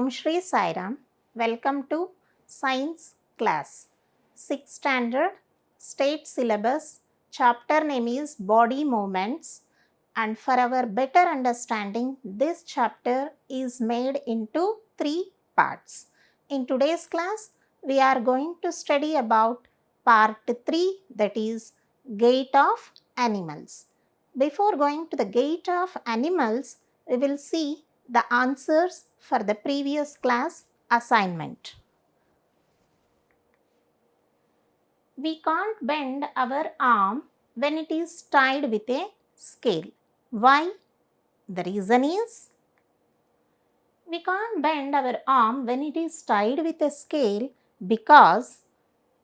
Om Shri Sai Ram. Welcome to Science class. 6th standard, state syllabus. Chapter name is Body Movements. And for our better understanding, this chapter is made into 3 parts. In today's class, we are going to study about part 3, that is Gait of Animals. Before going to the gait of animals, we will see the answers for the previous class assignment. We can't bend our arm when it is tied with a scale. Why? The reason is, we can't bend our arm when it is tied with a scale because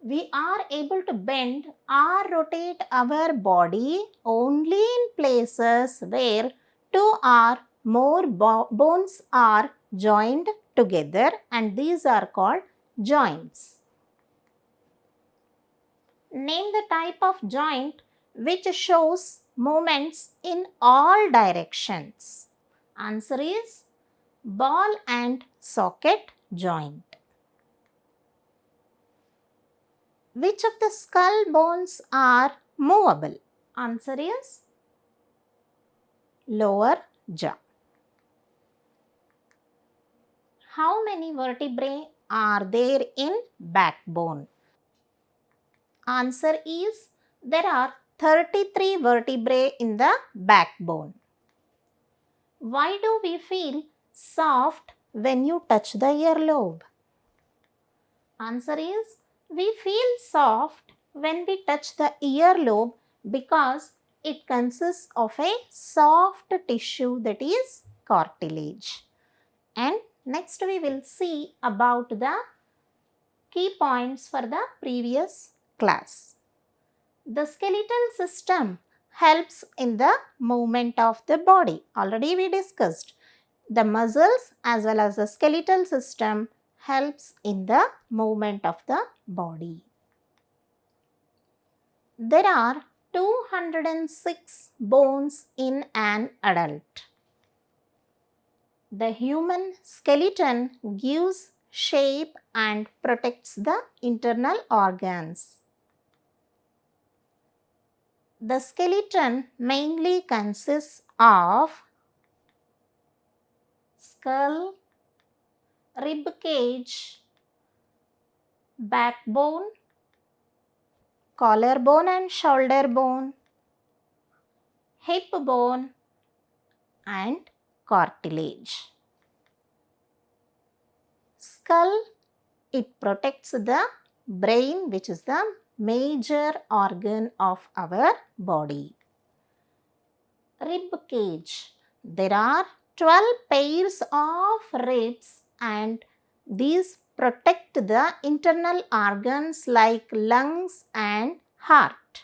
we are able to bend or rotate our body only in places where 2 or more bones are joined together, and these are called joints. Name the type of joint which shows movements in all directions. Answer is ball and socket joint. Which of the skull bones are movable? Answer is lower jaw. How many vertebrae are there in backbone? Answer is there are 33 vertebrae in the backbone. Why do we feel soft when you touch the earlobe? Answer is we feel soft when we touch the earlobe because it consists of a soft tissue, that is cartilage. And next we will see about the key points for the previous class. The skeletal system helps in the movement of the body. Already we discussed. The muscles as well as the skeletal system helps in the movement of the body. There are 206 bones in an adult. The human skeleton gives shape and protects the internal organs. The skeleton mainly consists of skull, rib cage, backbone, collarbone and shoulder bone, hip bone and cartilage. Skull, it protects the brain, which is the major organ of our body. Rib cage, there are 12 pairs of ribs and these protect the internal organs like lungs and heart.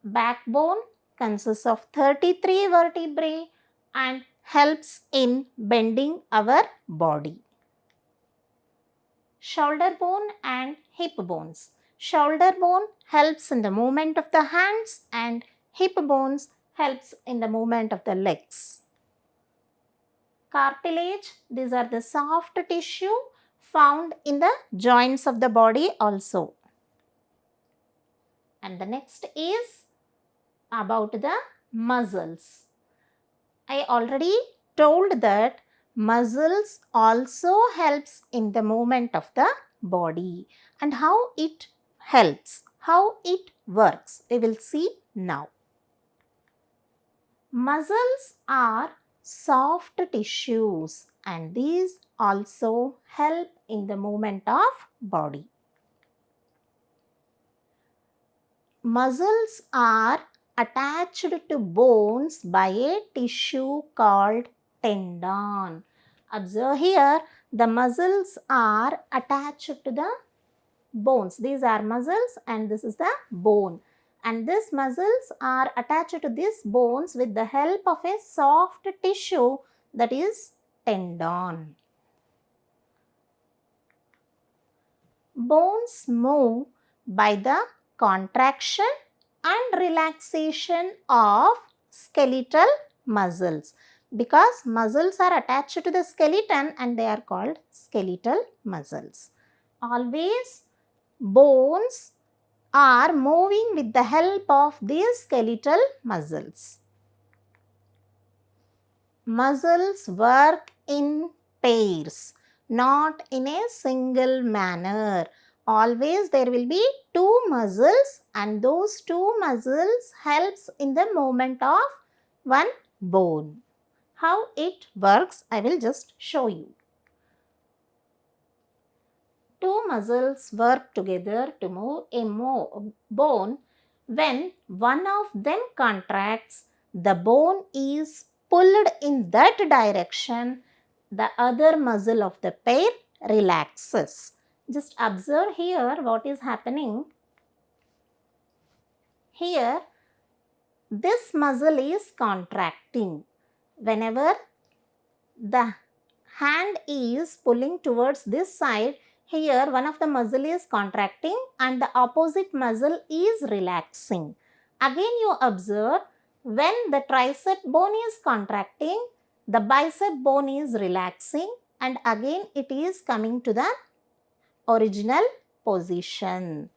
Backbone consists of 33 vertebrae and helps in bending our body. Shoulder bone and hip bones. Shoulder bone helps in the movement of the hands and hip bones helps in the movement of the legs. Cartilage, these are the soft tissue found in the joints of the body also. And the next is about the muscles. I already told that muscles also helps in the movement of the body, and how it helps, how it works, we will see now. Muscles are soft tissues and these also help in the movement of body. Muscles are attached to bones by a tissue called tendon. Observe here, the muscles are attached to the bones. These are muscles and this is the bone. And these muscles are attached to these bones with the help of a soft tissue, that is tendon. Bones move by the contraction and relaxation of skeletal muscles. because muscles are attached to the skeleton and they are called skeletal muscles. Always bones are moving with the help of these skeletal muscles. Muscles work in pairs, not in a single manner. Always there will be two muscles and those two muscles helps in the movement of one bone. How it works, I will just show you. Two muscles work together to move a bone. When one of them contracts, the bone is pulled in that direction. The other muscle of the pair relaxes. Just observe here what is happening. Here, this muscle is contracting. Whenever the hand is pulling towards this side, here one of the muscle is contracting and the opposite muscle is relaxing. Again you observe, when the tricep bone is contracting, the bicep bone is relaxing and again it is coming to the original position.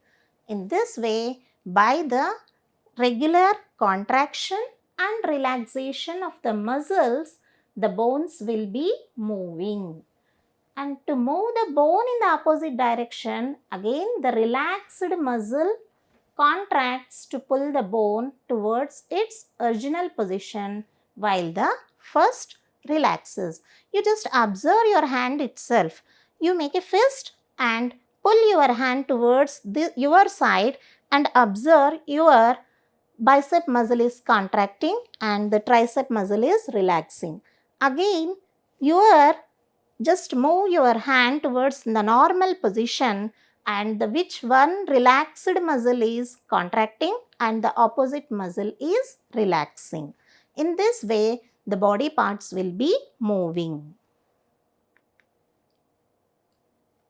In this way, by the regular contraction and relaxation of the muscles, the bones will be moving. And to move the bone in the opposite direction, again the relaxed muscle contracts to pull the bone towards its original position while the first relaxes. You just observe your hand itself. You make a fist and pull your hand towards your side and observe your bicep muscle is contracting and the tricep muscle is relaxing. Again, just move your hand towards the normal position and which one relaxed muscle is contracting and the opposite muscle is relaxing. In this way, the body parts will be moving.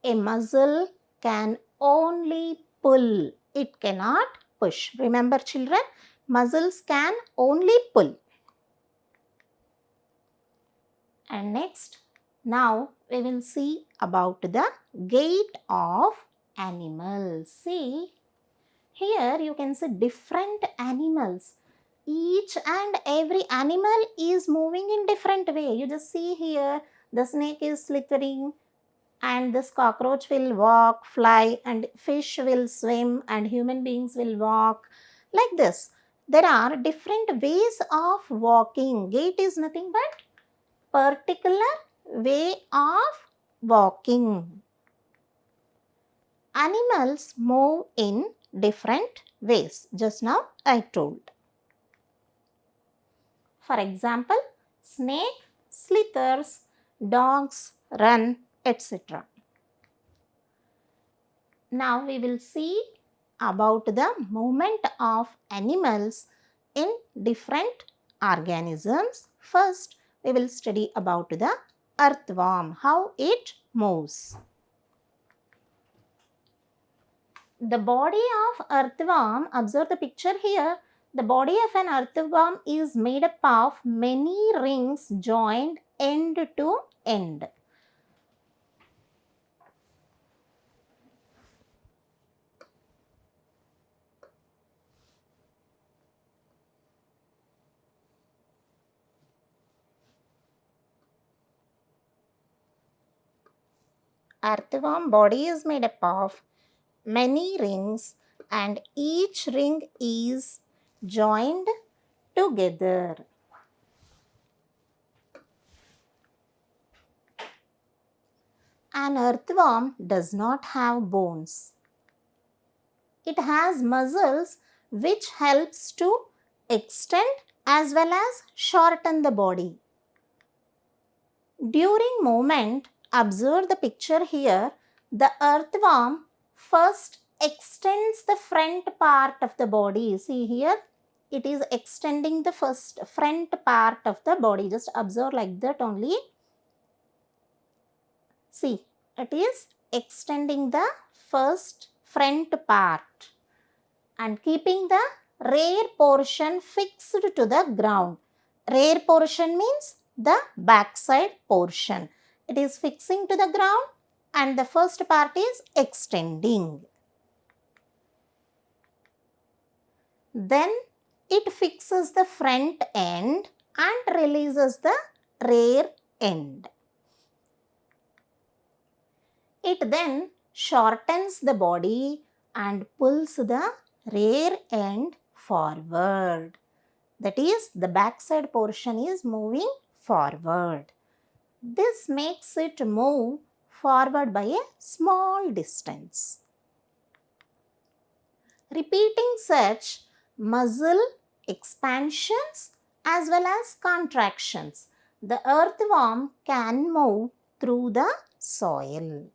A muscle can only pull, it cannot push. Remember children, muscles can only pull. And next, now we will see about the gait of animals. See, here you can see different animals. Each and every animal is moving in different way. You just see here, the snake is slithering and this cockroach will walk, fly, and fish will swim and human beings will walk. Like this, there are different ways of walking. Gait is nothing but particular way of walking. Animals move in different ways. Just now I told. For example, snake slithers, dogs run, etc. Now we will see about the movement of animals in different organisms. First, we will study about the earthworm, how it moves. The body of earthworm, observe the picture here. The body of an earthworm is made up of many rings joined end to end. Earthworm body is made up of many rings and each ring is joined together. An earthworm does not have bones. It has muscles which helps to extend as well as shorten the body. During movement, observe the picture here, the earthworm first extends the front part of the body. See here, it is extending the front part of the body. Just observe like that only. See, it is extending the first front part and keeping the rear portion fixed to the ground. Rear portion means the backside portion. It is fixing to the ground and the first part is extending. Then it fixes the front end and releases the rear end. It then shortens the body and pulls the rear end forward. That is, the backside portion is moving forward. This makes it move forward by a small distance. Repeating such muscle expansions as well as contractions, the earthworm can move through the soil.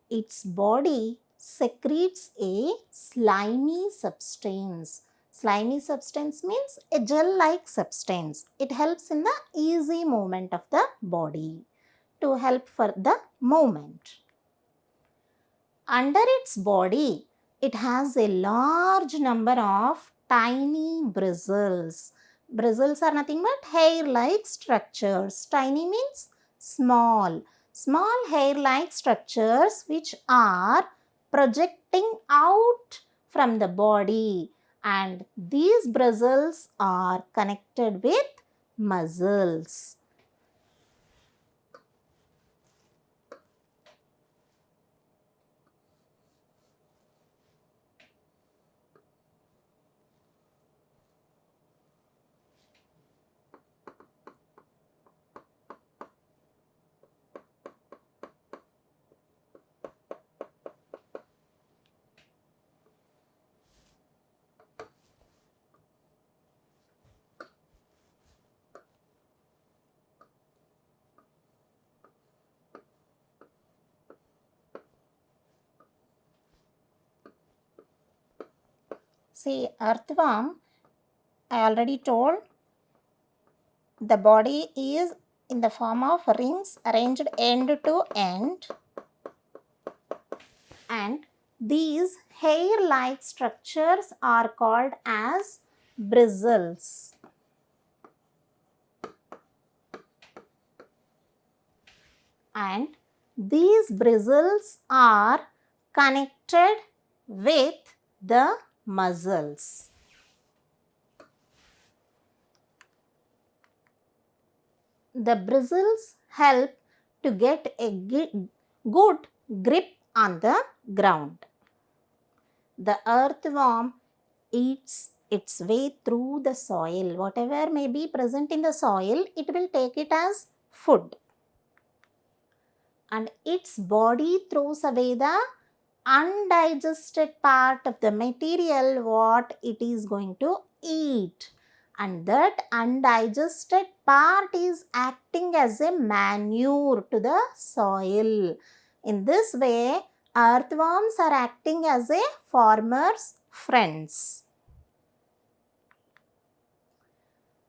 Its body secretes a slimy substance. Slimy substance means a gel-like substance. It helps in the easy movement of the body to help for the movement. Under its body, it has a large number of tiny bristles. Bristles are nothing but hair-like structures. Tiny means small. Small hair-like structures which are projecting out from the body, and these bristles are connected with muscles. See, earthworm, I already told, the body is in the form of rings arranged end to end, and these hair-like structures are called as bristles. And these bristles are connected with the muscles. The bristles help to get a good grip on the ground. The earthworm eats its way through the soil. Whatever may be present in the soil, it will take it as food. And its body throws away the undigested part of the material what it is going to eat, and that undigested part is acting as a manure to the soil. In this way, earthworms are acting as a farmer's friends.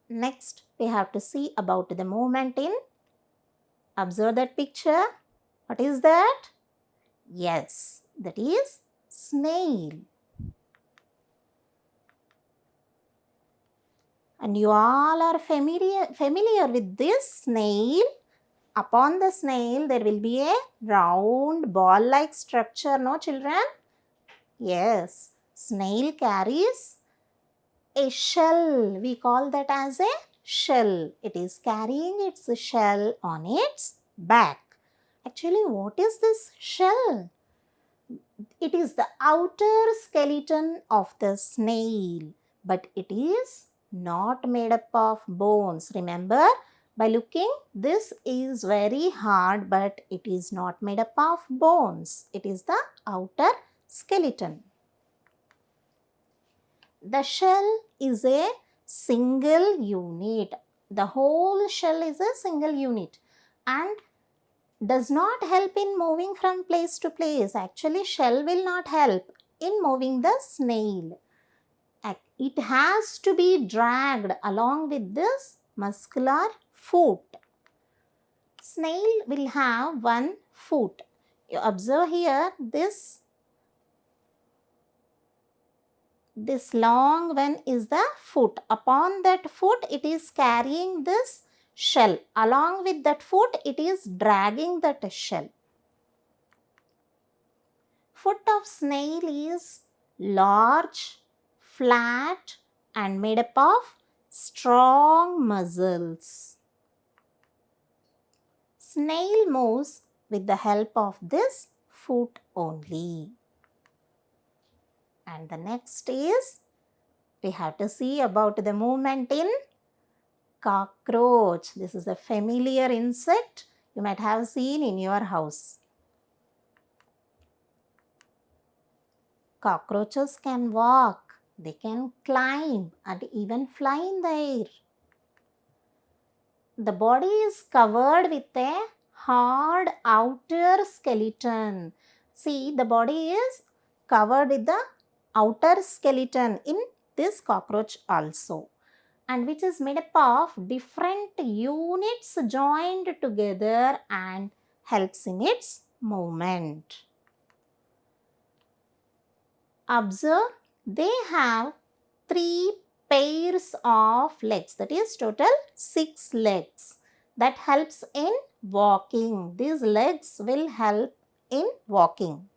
Next, we have to see about the movement in. Observe that picture. What is that? Yes, that is snail. And you all are familiar with this snail. Upon the snail, there will be a round ball-like structure, no children? Yes, snail carries a shell. We call that as a shell. It is carrying its shell on its back. Actually, what is this shell? It is the outer skeleton of the snail, but it is not made up of bones. Remember, by looking, this is very hard, but it is not made up of bones. It is the outer skeleton. The shell is a single unit. The whole shell is a single unit and does not help in moving from place to place. Actually, shell will not help in moving the snail. It has to be dragged along with this muscular foot. Snail will have one foot. You observe here This long one is the foot. Upon that foot it is carrying this shell. Along with that foot it is dragging that shell. Foot of snail is large, flat and made up of strong muscles. Snail moves with the help of this foot only. And the next is, we have to see about the movement in cockroach. This is a familiar insect you might have seen in your house. Cockroaches can walk, they can climb and even fly in the air. The body is covered with a hard outer skeleton. See, the body is covered with the outer skeleton in this cockroach also, and which is made up of different units joined together and helps in its movement. Observe, they have 3 pairs of legs, that is total 6 legs that helps in walking. These legs will help in walking.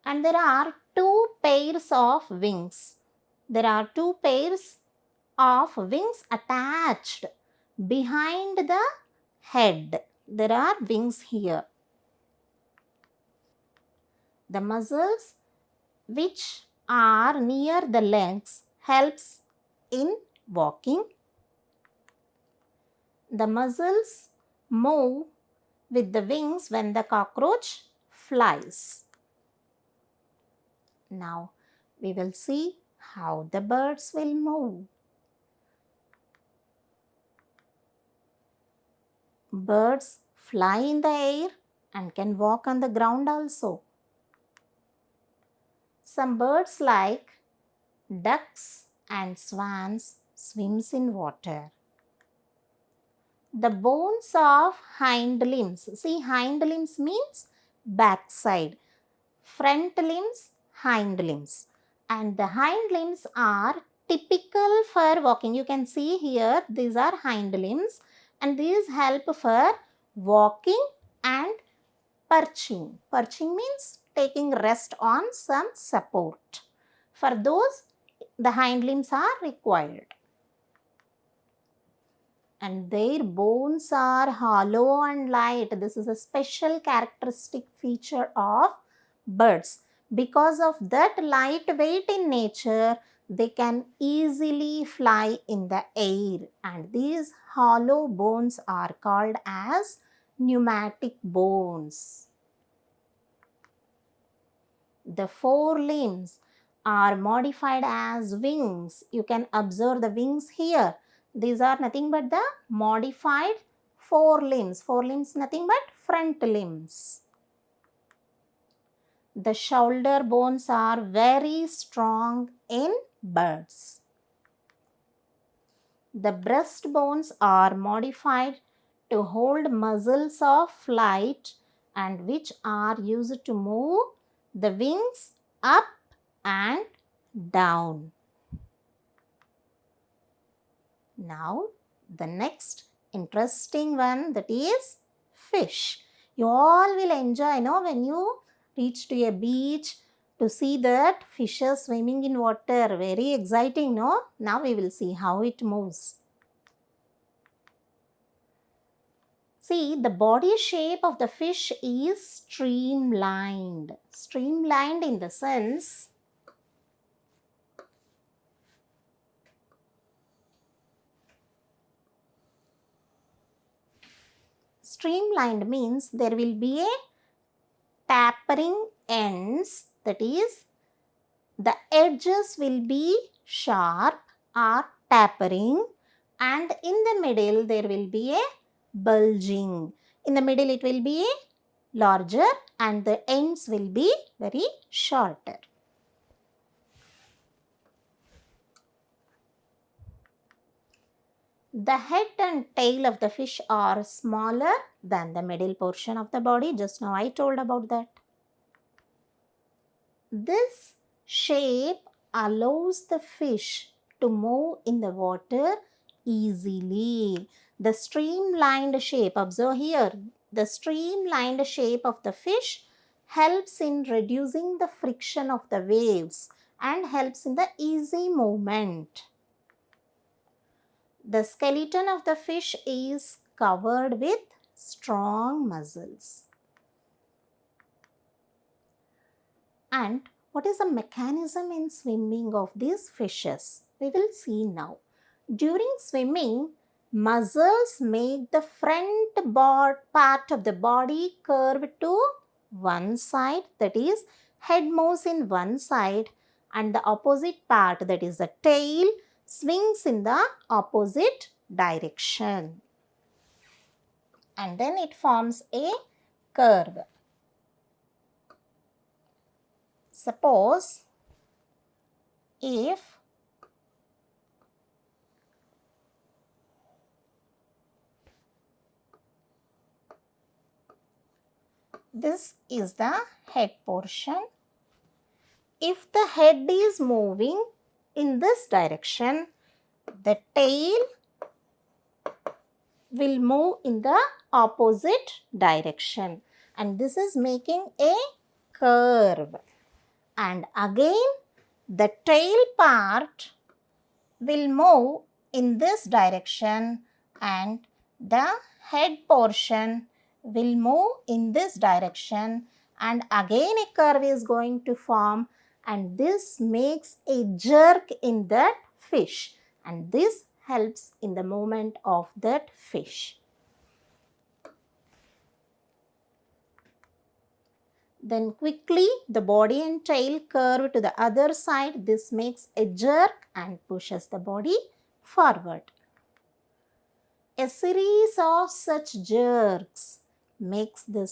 And there are 2 pairs of wings. There are 2 pairs of wings attached behind the head. There are wings here. The muscles which are near the legs helps in walking. The muscles move with the wings when the cockroach flies. Now we will see how the birds will move. Birds fly in the air and can walk on the ground also. Some birds like ducks and swans swims in water. The bones of hind limbs. See, hind limbs means backside. Front limbs, hind limbs. And the hind limbs are typical for walking. You can see here, these are hind limbs and these help for walking and perching. Perching means taking rest on some support. For those, the hind limbs are required. And their bones are hollow and light. This is a special characteristic feature of birds. Because of that light weight in nature, they can easily fly in the air. And these hollow bones are called as pneumatic bones. The forelimbs are modified as wings. You can observe the wings here. These are nothing but the modified forelimbs. Forelimbs nothing but front limbs. The shoulder bones are very strong in birds. The breast bones are modified to hold muscles of flight and which are used to move the wings up and down. Now the next interesting one, that is fish. You all will enjoy, when you reach to a beach to see that fishes swimming in water. Very exciting, no? Now we will see how it moves. See, the body shape of the fish is streamlined. Streamlined in the sense, streamlined means there will be a tapering ends, that is, the edges will be sharp or tapering, and in the middle there will be a bulging. In the middle it will be larger and the ends will be very shorter. The head and tail of the fish are smaller than the middle portion of the body. Just now I told about that. This shape allows the fish to move in the water easily. The streamlined shape, observe here, the streamlined shape of the fish helps in reducing the friction of the waves and helps in the easy movement. The skeleton of the fish is covered with strong muscles. And what is the mechanism in swimming of these fishes? We will see now. During swimming, muscles make the front part of the body curve to one side, that is, head moves in one side, and the opposite part, that is the tail, swings in the opposite direction. And then it forms a curve. Suppose if this is the head portion, if the head is moving in this direction, the tail will move in the opposite direction, and this is making a curve. And again the tail part will move in this direction and the head portion will move in this direction, and again a curve is going to form, and this makes a jerk in that fish, and this helps in the movement of that fish. Then quickly the body and tail curve to the other side. This makes a jerk and pushes the body forward. A series of such jerks makes the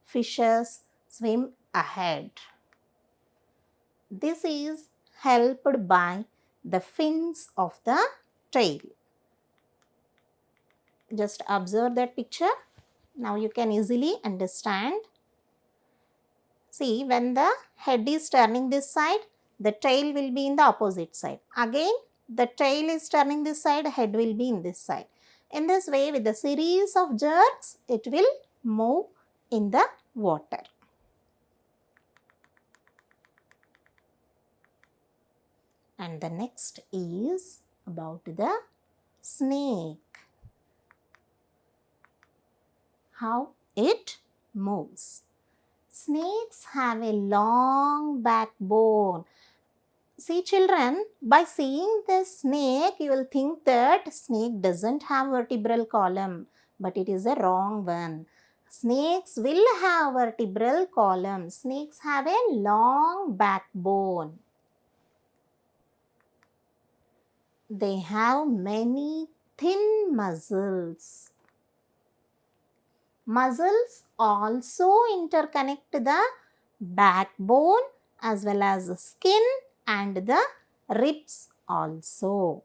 fishes swim ahead. This is helped by the fins of the tail. Just observe that picture. Now you can easily understand. See, when the head is turning this side, the tail will be in the opposite side. Again, the tail is turning this side, head will be in this side. In this way, with a series of jerks, it will move in the water. And the next is about the snake. How it moves. Snakes have a long backbone. See children, by seeing this snake, you will think that snake doesn't have vertebral column, but it is a wrong one. Snakes will have vertebral column. Snakes have a long backbone. They have many thin muscles. Muscles also interconnect the backbone as well as the skin and the ribs also.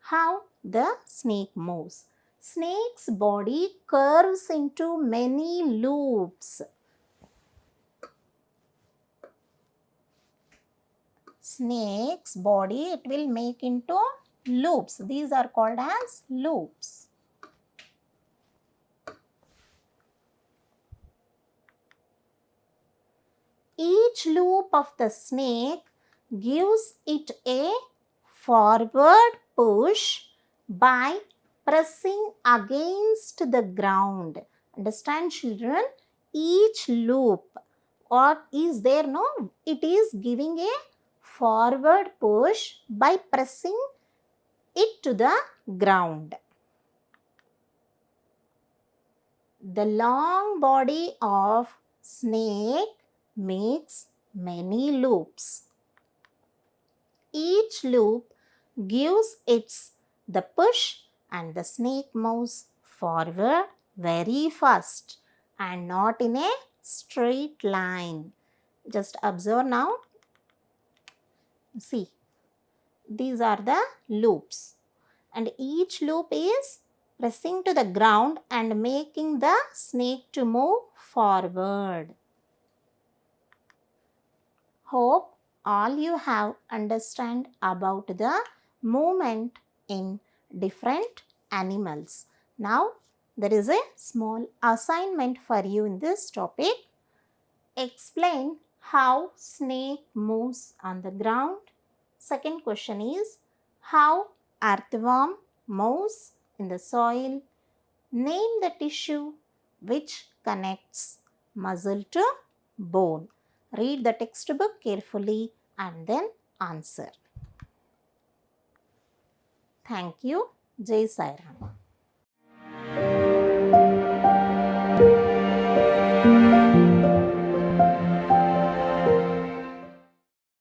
How the snake moves. Snake's body curves into many loops. Snake's body, it will make into loops. These are called as loops. Each loop of the snake gives it a forward push by pressing against the ground. Understand children? Each loop, or is there no? It is giving a forward push by pressing it to the ground. The long body of snake makes many loops. Each loop gives its the push and the snake moves forward very fast and not in a straight line. Just observe now. See, these are the loops, and each loop is pressing to the ground and making the snake to move forward. Hope all you have understand about the movement in different animals. Now there is a small assignment for you in this topic. Explain how snake moves on the ground. Second question is how earthworm moves in the soil. Name the tissue which connects muscle to bone. Read the textbook carefully and then answer. Thank you. Jai Sai Ram.